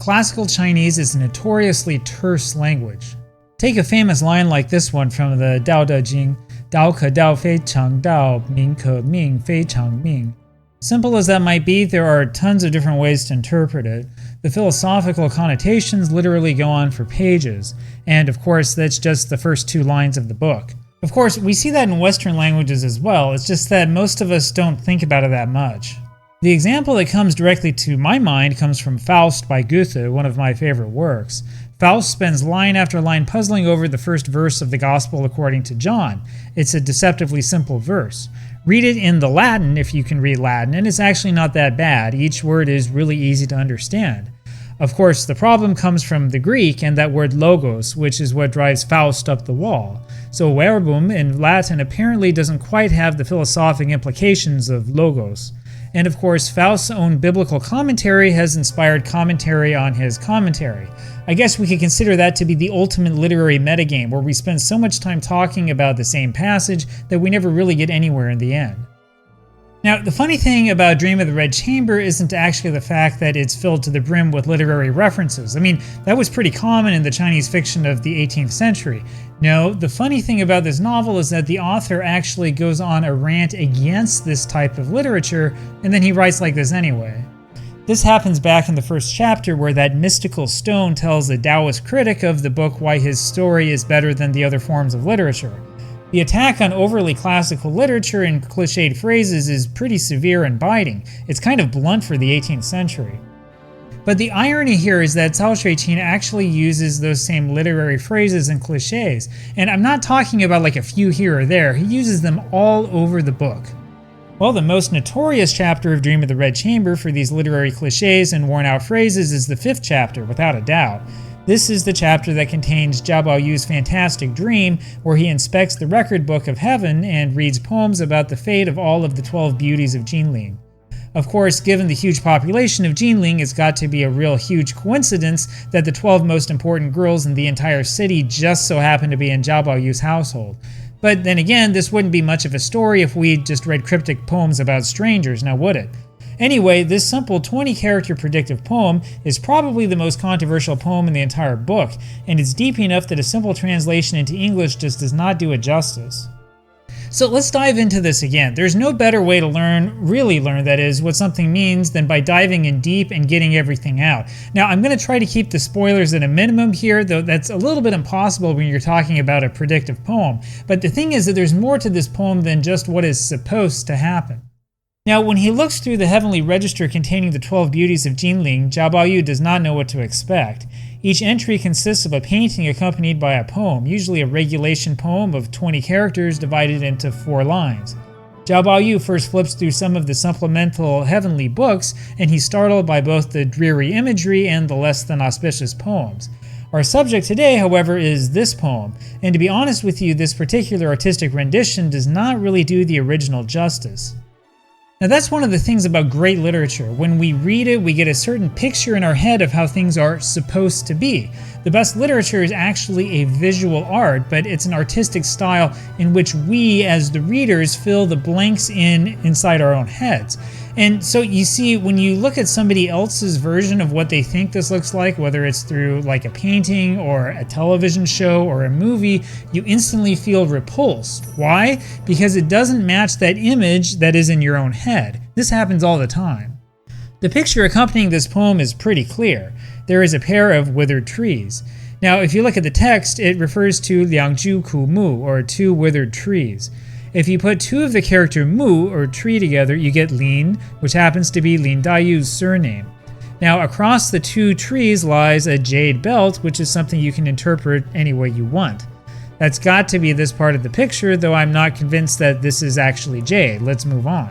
classical Chinese is a notoriously terse language. Take a famous line like this one from the Dao De Jing, Dao ke dao fei chang dao, ming ke ming fei chang ming. Simple as that might be, there are tons of different ways to interpret it. The philosophical connotations literally go on for pages, and of course that's just the first 2 lines of the book. Of course, we see that in Western languages as well, it's just that most of us don't think about it that much. The example that comes directly to my mind comes from Faust by Goethe, one of my favorite works. Faust spends line after line puzzling over the first verse of the Gospel according to John. It's a deceptively simple verse. Read it in the Latin if you can read Latin, and it's actually not that bad. Each word is really easy to understand. Of course, the problem comes from the Greek and that word logos, which is what drives Faust up the wall. So verbum in Latin apparently doesn't quite have the philosophic implications of logos. And of course, Faust's own biblical commentary has inspired commentary on his commentary. I guess we could consider that to be the ultimate literary metagame, where we spend so much time talking about the same passage that we never really get anywhere in the end. Now, the funny thing about Dream of the Red Chamber isn't actually the fact that it's filled to the brim with literary references. I mean, that was pretty common in the Chinese fiction of the 18th century. No, the funny thing about this novel is that the author actually goes on a rant against this type of literature, and then he writes like this anyway. This happens back in the first chapter where that mystical stone tells the Taoist critic of the book why his story is better than the other forms of literature. The attack on overly classical literature and cliched phrases is pretty severe and biting. It's kind of blunt for the 18th century. But the irony here is that Cao Xueqin actually uses those same literary phrases and cliches, and I'm not talking about like a few here or there, he uses them all over the book. Well, the most notorious chapter of Dream of the Red Chamber for these literary cliches and worn-out phrases is the 5th chapter, without a doubt. This is the chapter that contains Jia Baoyu's fantastic dream, where he inspects the record book of heaven and reads poems about the fate of all of the 12 beauties of Jinling. Of course, given the huge population of Jinling, it's got to be a real huge coincidence that the 12 most important girls in the entire city just so happen to be in Jia Baoyu's household. But then again, this wouldn't be much of a story if we just read cryptic poems about strangers, now would it? Anyway, this simple 20-character predictive poem is probably the most controversial poem in the entire book, and it's deep enough that a simple translation into English just does not do it justice. So let's dive into this again. There's no better way to really learn that is, what something means than by diving in deep and getting everything out. Now, I'm going to try to keep the spoilers at a minimum here, though that's a little bit impossible when you're talking about a predictive poem. But the thing is that there's more to this poem than just what is supposed to happen. Now, when he looks through the heavenly register containing the 12 beauties of Jinling, Jia Baoyu does not know what to expect. Each entry consists of a painting accompanied by a poem, usually a regulation poem of 20 characters divided into 4 lines. Jia Baoyu first flips through some of the supplemental heavenly books, and he's startled by both the dreary imagery and the less than auspicious poems. Our subject today, however, is this poem, and to be honest with you, this particular artistic rendition does not really do the original justice. Now that's one of the things about great literature. When we read it, we get a certain picture in our head of how things are supposed to be. The best literature is actually a visual art, but it's an artistic style in which we, as the readers, fill the blanks inside our own heads. And so you see, when you look at somebody else's version of what they think this looks like, whether it's through like a painting or a television show or a movie, you instantly feel repulsed. Why? Because it doesn't match that image that is in your own head. This happens all the time. The picture accompanying this poem is pretty clear. There is a pair of withered trees. Now, if you look at the text, it refers to Liangju Ku Mu, or 2 withered trees. If you put 2 of the character mu, or tree, together, you get Lin, which happens to be Lin Daiyu's surname. Now, across the 2 trees lies a jade belt, which is something you can interpret any way you want. That's got to be this part of the picture, though I'm not convinced that this is actually jade. Let's move on.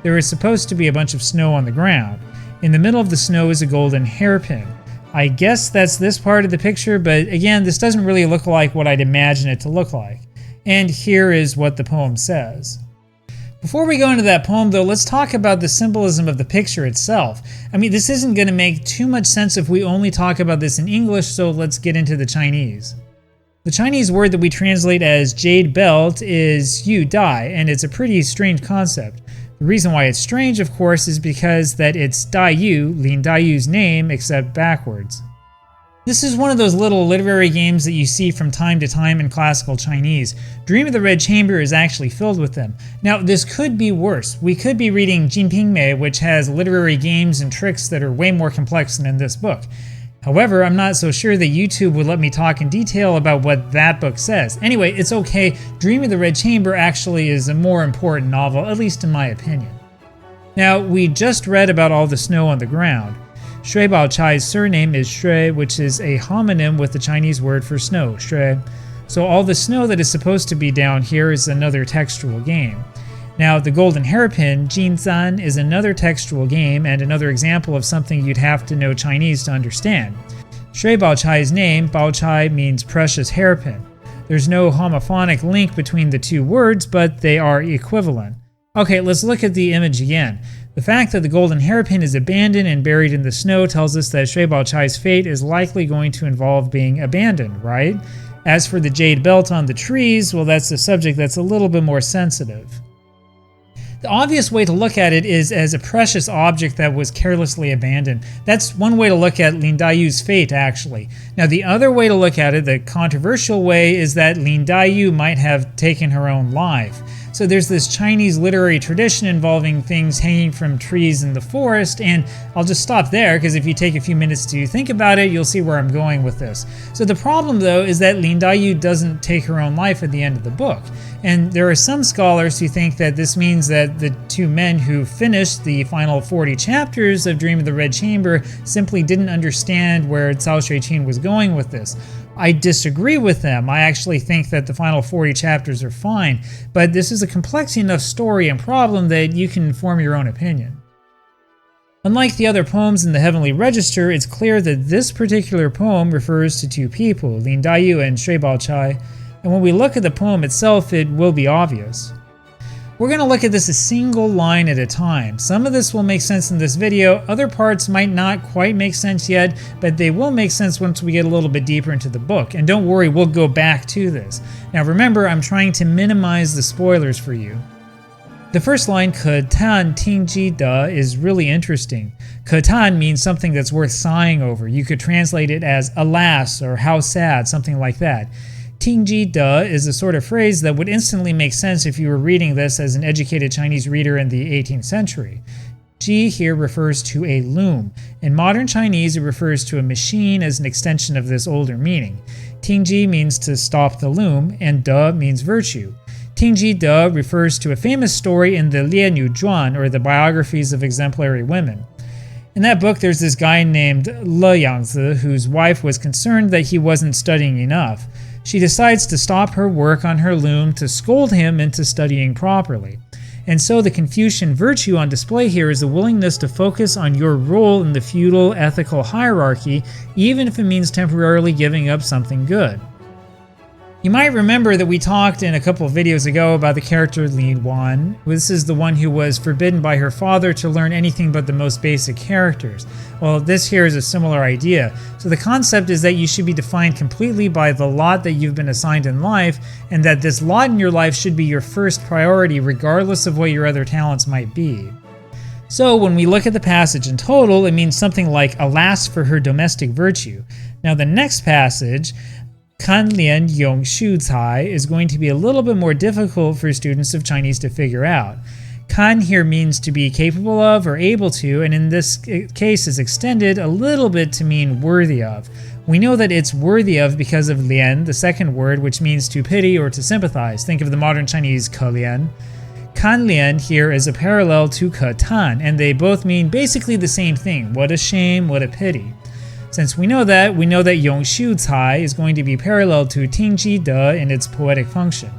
There is supposed to be a bunch of snow on the ground. In the middle of the snow is a golden hairpin. I guess that's this part of the picture, but again, this doesn't really look like what I'd imagine it to look like. And here is what the poem says. Before we go into that poem, though, let's talk about the symbolism of the picture itself. I mean, this isn't going to make too much sense if we only talk about this in English, so let's get into the Chinese. The Chinese word that we translate as jade belt is yu dai, and it's a pretty strange concept. The reason why it's strange, of course, is because that it's Daiyu, Lin Daiyu's name, except backwards. This is one of those little literary games that you see from time to time in classical Chinese. Dream of the Red Chamber is actually filled with them. Now, this could be worse. We could be reading Jin Ping Mei, which has literary games and tricks that are way more complex than in this book. However, I'm not so sure that YouTube would let me talk in detail about what that book says. Anyway, it's okay. Dream of the Red Chamber actually is a more important novel, at least in my opinion. Now, we just read about all the snow on the ground. Shui Baochai's surname is Shui, which is a homonym with the Chinese word for snow, Shui. So all the snow that is supposed to be down here is another textual game. Now, the Golden Hairpin, Jin Zan, is another textual game and another example of something you'd have to know Chinese to understand. Shui Baochai's name, Baochai, means precious hairpin. There's no homophonic link between the two words, but they are equivalent. Okay, let's look at the image again. The fact that the golden hairpin is abandoned and buried in the snow tells us that Shui Baochai's fate is likely going to involve being abandoned, right? As for the jade belt on the trees, well, that's a subject that's a little bit more sensitive. The obvious way to look at it is as a precious object that was carelessly abandoned. That's one way to look at Lin Daiyu's fate, actually. Now, the other way to look at it, the controversial way, is that Lin Daiyu might have taken her own life. So there's this Chinese literary tradition involving things hanging from trees in the forest, and I'll just stop there because if you take a few minutes to think about it, you'll see where I'm going with this. So the problem, though, is that Lin Daiyu doesn't take her own life at the end of the book. And there are some scholars who think that this means that the two men who finished the final 40 chapters of Dream of the Red Chamber simply didn't understand where Cao Xueqin was going with this. I disagree with them. I actually think that the final 40 chapters are fine, but this is a complex enough story and problem that you can form your own opinion. Unlike the other poems in the Heavenly Register, it's clear that this particular poem refers to two people, Lin Daiyu and Shui Baochai, and when we look at the poem itself, it will be obvious. We're going to look at this a single line at a time. Some of this will make sense in this video, other parts might not quite make sense yet, but they will make sense once we get a little bit deeper into the book. And don't worry, we'll go back to this. Now remember, I'm trying to minimize the spoilers for you. The first line, 可叹听之的, is really interesting. 可叹 means something that's worth sighing over. You could translate it as alas or how sad, something like that. 听之的 is a sort of phrase that would instantly make sense if you were reading this as an educated Chinese reader in the 18th century. Ji here refers to a loom. In modern Chinese, it refers to a machine as an extension of this older meaning. 听之 means to stop the loom, and de means virtue. 听之的 refers to a famous story in the Lianyu Zhuan, or the biographies of exemplary women. In that book, there's this guy named Le Yangzi, whose wife was concerned that he wasn't studying enough. She decides to stop her work on her loom to scold him into studying properly. And so the Confucian virtue on display here is the willingness to focus on your role in the feudal ethical hierarchy, even if it means temporarily giving up something good. You might remember that we talked in a couple of videos ago about the character Li Wan. This is the one who was forbidden by her father to learn anything but the most basic characters. Well, this here is a similar idea. So the concept is that you should be defined completely by the lot that you've been assigned in life, and that this lot in your life should be your first priority regardless of what your other talents might be. So when we look at the passage in total, it means something like, alas for her domestic virtue. Now the next passage, 看连用书才, is going to be a little bit more difficult for students of Chinese to figure out. Kan here means to be capable of or able to, and in this case is extended a little bit to mean worthy of. We know that it's worthy of because of lian, the second word, which means to pity or to sympathize. Think of the modern Chinese 可怜. Kan lian here is a parallel to 可叹, and they both mean basically the same thing. What a shame, what a pity. Since we know that Yong Shu Cai is going to be parallel to Ting Ji De in its poetic function.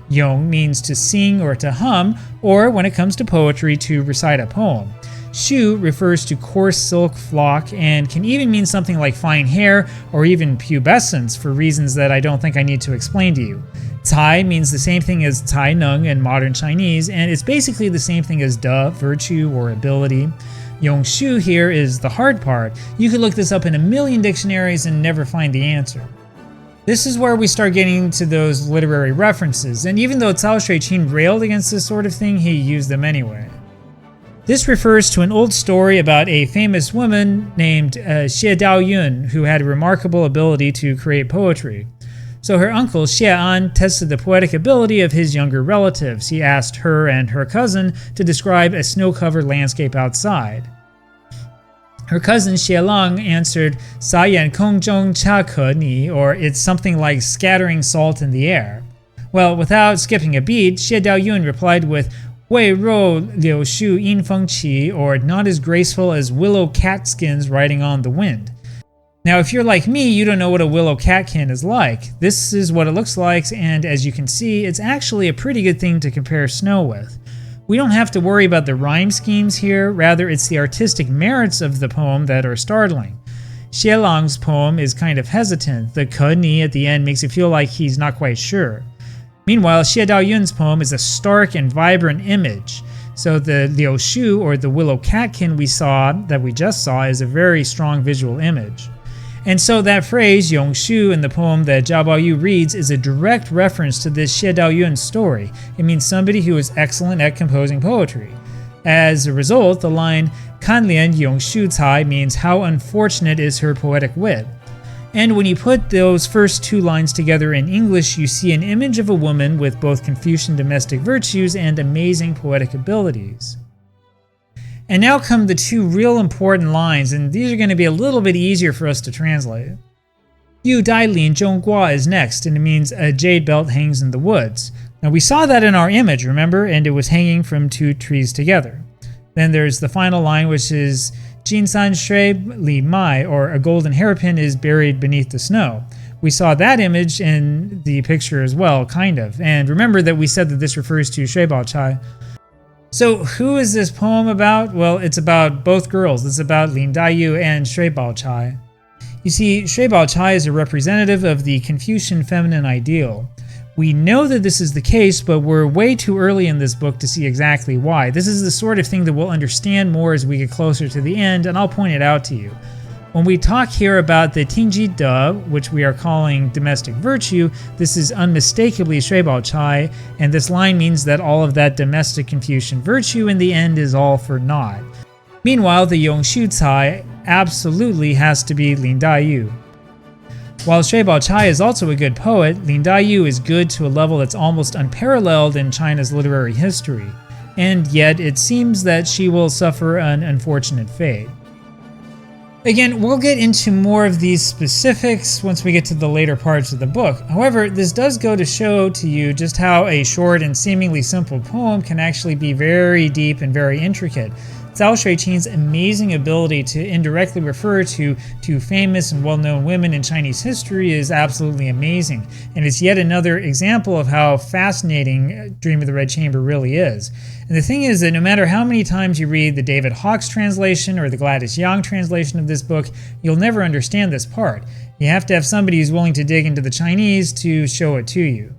Yong means to sing or to hum, or when it comes to poetry, to recite a poem. Shu refers to coarse silk flock and can even mean something like fine hair or even pubescence for reasons that I don't think I need to explain to you. Cai means the same thing as Cai Neng in modern Chinese, and it's basically the same thing as De, virtue or ability. Yongshu here is the hard part. You could look this up in a million dictionaries and never find the answer. This is where we start getting to those literary references, and even though Cao Xueqin railed against this sort of thing, he used them anyway. This refers to an old story about a famous woman named Xie Daoyun who had a remarkable ability to create poetry. So her uncle Xie An tested the poetic ability of his younger relatives. He asked her and her cousin to describe a snow-covered landscape outside. Her cousin Xie Lang answered, 撒眼空中恰可拟, or it's something like scattering salt in the air. Well, without skipping a beat, Xie Daoyun replied with 未若柳絮因风起, or not as graceful as willow catskins riding on the wind. Now, if you're like me, you don't know what a willow catkin is like. This is what it looks like, and as you can see, it's actually a pretty good thing to compare snow with. We don't have to worry about the rhyme schemes here, rather it's the artistic merits of the poem that are startling. Xie Lang's poem is kind of hesitant. The 可拟 at the end makes it feel like he's not quite sure. Meanwhile, Xie Daoyun's poem is a stark and vibrant image. So the liushu, or the willow catkin that we just saw, is a very strong visual image. And so that phrase, Yongshu, in the poem that Zhao Baoyu reads is a direct reference to this Xie Daoyun story. It means somebody who is excellent at composing poetry. As a result, the line, 看怜永续才 means how unfortunate is her poetic wit. And when you put those first two lines together in English, you see an image of a woman with both Confucian domestic virtues and amazing poetic abilities. And now come the two real important lines, and these are going to be a little bit easier for us to translate. Yu Dai Lin Zhong Gua is next, and it means a jade belt hangs in the woods. Now we saw that in our image, remember? And it was hanging from two trees together. Then there's the final line, which is Jin San Shui Li Mai, or a golden hairpin is buried beneath the snow. We saw that image in the picture as well, kind of. And remember that we said that this refers to Shui Baochai. So who is this poem about? Well, it's about both girls. It's about Lin Daiyu and Shui Baochai. You see, Shui Baochai is a representative of the Confucian feminine ideal. We know that this is the case, but we're way too early in this book to see exactly why. This is the sort of thing that we'll understand more as we get closer to the end, and I'll point it out to you. When we talk here about the Tingji De, which we are calling domestic virtue, this is unmistakably Shui Baochai, and this line means that all of that domestic Confucian virtue in the end is all for naught. Meanwhile, the Yongshu Cai absolutely has to be Lin Daiyu. While Shui Baochai is also a good poet, Lin Daiyu is good to a level that's almost unparalleled in China's literary history, and yet it seems that she will suffer an unfortunate fate. Again, we'll get into more of these specifics once we get to the later parts of the book. However, this does go to show to you just how a short and seemingly simple poem can actually be very deep and very intricate. Cao Xueqin's amazing ability to indirectly refer to two famous and well-known women in Chinese history is absolutely amazing, and it's yet another example of how fascinating Dream of the Red Chamber really is. And the thing is that no matter how many times you read the David Hawkes translation or the Gladys Yang translation of this book, you'll never understand this part. You have to have somebody who's willing to dig into the Chinese to show it to you.